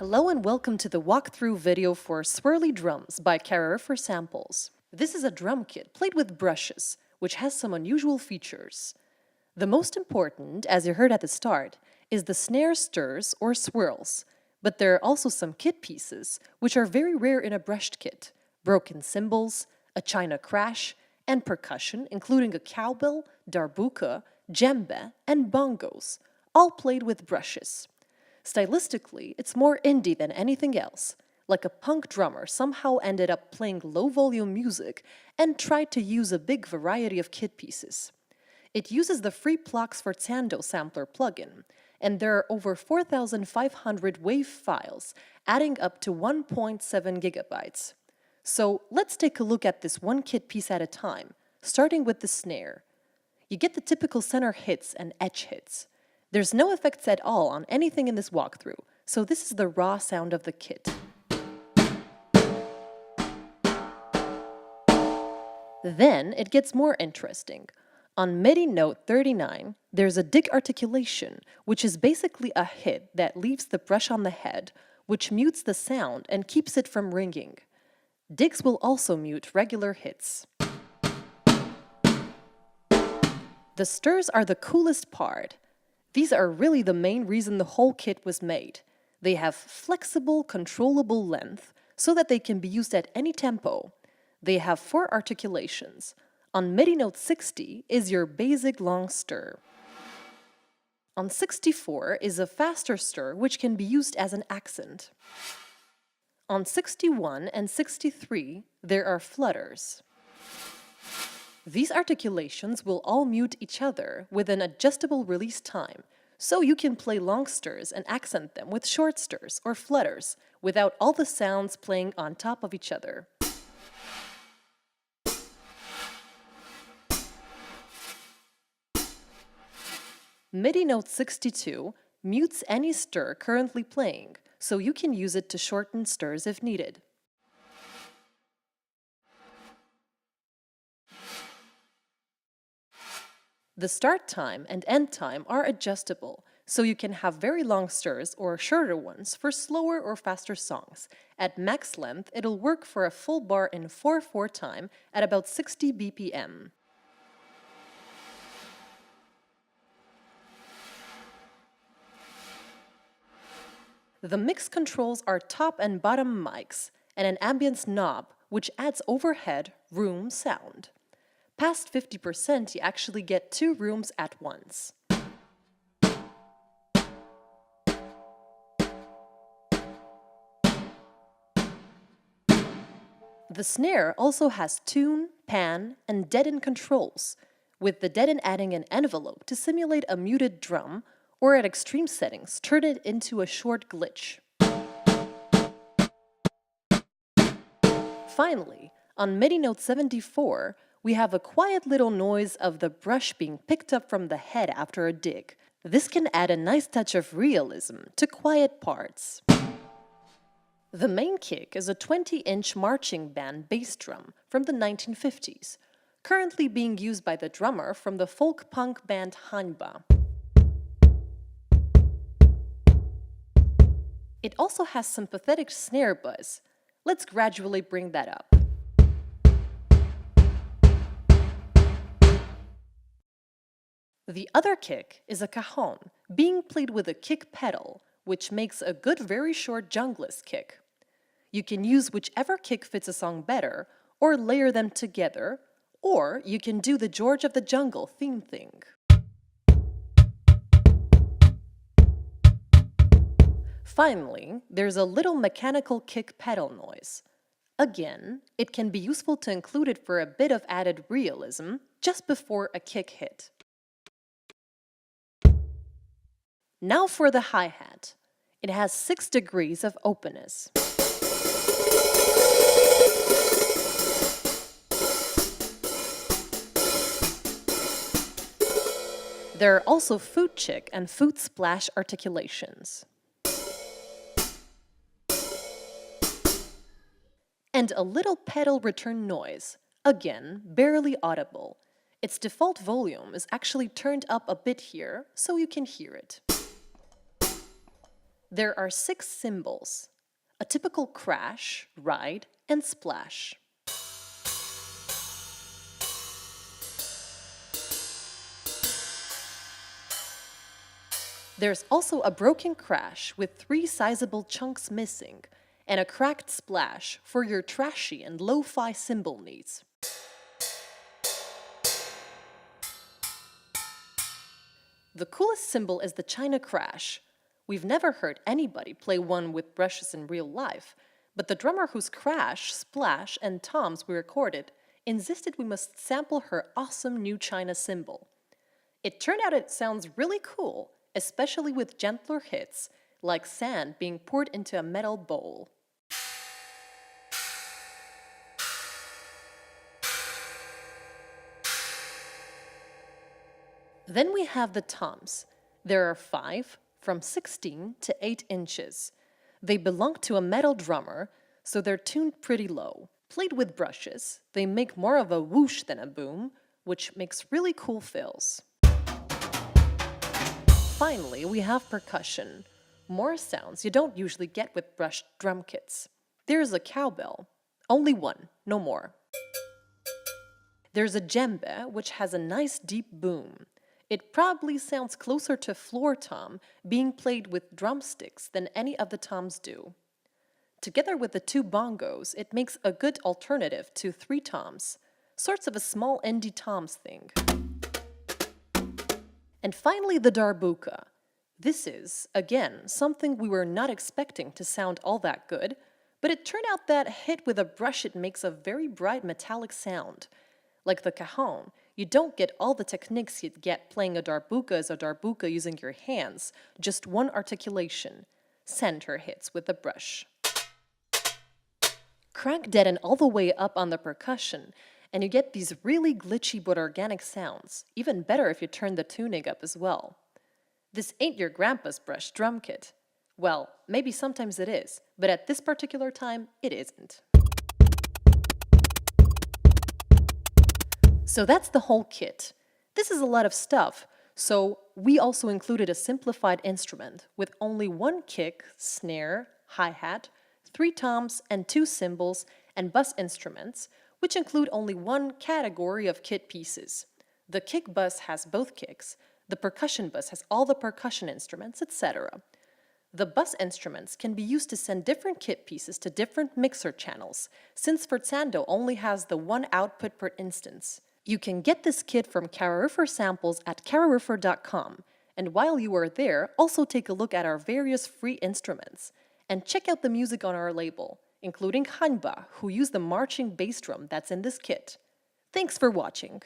Hello and welcome to the walkthrough video for Swirly Drums by Karoryfer Samples. This is a drum kit played with brushes, which has some unusual features. The most important, as you heard at the start, is the snare stirs or swirls, but there are also some kit pieces, which are very rare in a brushed kit: broken cymbals, a china crash, and percussion, including a cowbell, darbouka, djembe, and bongos, all played with brushes. Stylistically, it's more indie than anything else, like a punk drummer somehow ended up playing low-volume music and tried to use a big variety of kit pieces. It uses the free Plogue Sforzando sampler plugin, and there are over 4,500 WAV files, adding up to 1.7 gigabytes. So let's take a look at this one kit piece at a time, starting with the snare. You get the typical center hits and edge hits. There's no effects at all on anything in this walkthrough, so this is the raw sound of the kit. Then it gets more interesting. On MIDI note 39, there's a dig articulation, which is basically a hit that leaves the brush on the head, which mutes the sound and keeps it from ringing. Digs will also mute regular hits. The stirs are the coolest part. These are really the main reason the whole kit was made. They have flexible, controllable length so that they can be used at any tempo. They have 4 articulations. On MIDI note 60 is your basic long stir. On 64 is a faster stir which can be used as an accent. On 61 and 63 there are flutters. These articulations will all mute each other with an adjustable release time, so you can play long stirs and accent them with short stirs or flutters without all the sounds playing on top of each other. MIDI note 62 mutes any stir currently playing, so you can use it to shorten stirs if needed. The start time and end time are adjustable, so you can have very long stirs or shorter ones for slower or faster songs. At max length, it'll work for a full bar in 4/4 time at about 60 BPM. The mix controls are top and bottom mics and an ambience knob, which adds overhead room sound. Past 50%, you actually get 2 rooms at once. The snare also has tune, pan, and deaden controls, with the deaden adding an envelope to simulate a muted drum, or at extreme settings, turn it into a short glitch. Finally, on MIDI note 74, we have a quiet little noise of the brush being picked up from the head after a dig. This can add a nice touch of realism to quiet parts. The main kick is a 20-inch marching band bass drum from the 1950s, currently being used by the drummer from the folk punk band Cymbal. It also has some pathetic snare buzz. Let's gradually bring that up. The other kick is a cajon, being played with a kick pedal, which makes a good very short junglist kick. You can use whichever kick fits a song better, or layer them together, or you can do the George of the Jungle theme thing. Finally, there's a little mechanical kick pedal noise. Again, it can be useful to include it for a bit of added realism just before a kick hit. Now for the hi-hat. It has 6 degrees of openness. There are also foot chick and foot splash articulations. And a little pedal return noise, again, barely audible. Its default volume is actually turned up a bit here, so you can hear it. There are 6 cymbals: a typical crash, ride, and splash. There's also a broken crash with 3 sizable chunks missing, and a cracked splash for your trashy and lo-fi cymbal needs. The coolest cymbal is the China crash. We've never heard anybody play one with brushes in real life, but the drummer whose crash, splash, and toms we recorded insisted we must sample her awesome new China cymbal. It turned out it sounds really cool, especially with gentler hits, like sand being poured into a metal bowl. Then we have the toms. There are 5, from 16 to 8 inches. They belong to a metal drummer, so they're tuned pretty low. Played with brushes, they make more of a whoosh than a boom, which makes really cool fills. Finally, we have percussion. More sounds you don't usually get with brushed drum kits. There's a cowbell. Only one, no more. There's a djembe, which has a nice deep boom. It probably sounds closer to floor tom being played with drumsticks than any of the toms do. Together with the 2 bongos, it makes a good alternative to 3 toms, sorts of a small indie toms thing. And finally, the darbouka. This is, again, something we were not expecting to sound all that good, but it turned out that hit with a brush it makes a very bright metallic sound. Like the cajon, you don't get all the techniques you'd get playing a darbouka as a darbouka using your hands, just one articulation. Center hits with the brush. Crank deaden all the way up on the percussion, and you get these really glitchy but organic sounds, even better if you turn the tuning up as well. This ain't your grandpa's brush drum kit. Well, maybe sometimes it is, but at this particular time, it isn't. So that's the whole kit. This is a lot of stuff, so we also included a simplified instrument with only 1 kick, snare, hi-hat, 3 toms and 2 cymbals, and bus instruments, which include only 1 category of kit pieces. The kick bus has both kicks, the percussion bus has all the percussion instruments, etc. The bus instruments can be used to send different kit pieces to different mixer channels, since Sforzando only has the 1 output per instance. You can get this kit from Karoryfer Samples at karoryfer.com, and while you are there, also take a look at our various free instruments, and check out the music on our label, including Cymbal, who used the marching bass drum that's in this kit. Thanks for watching!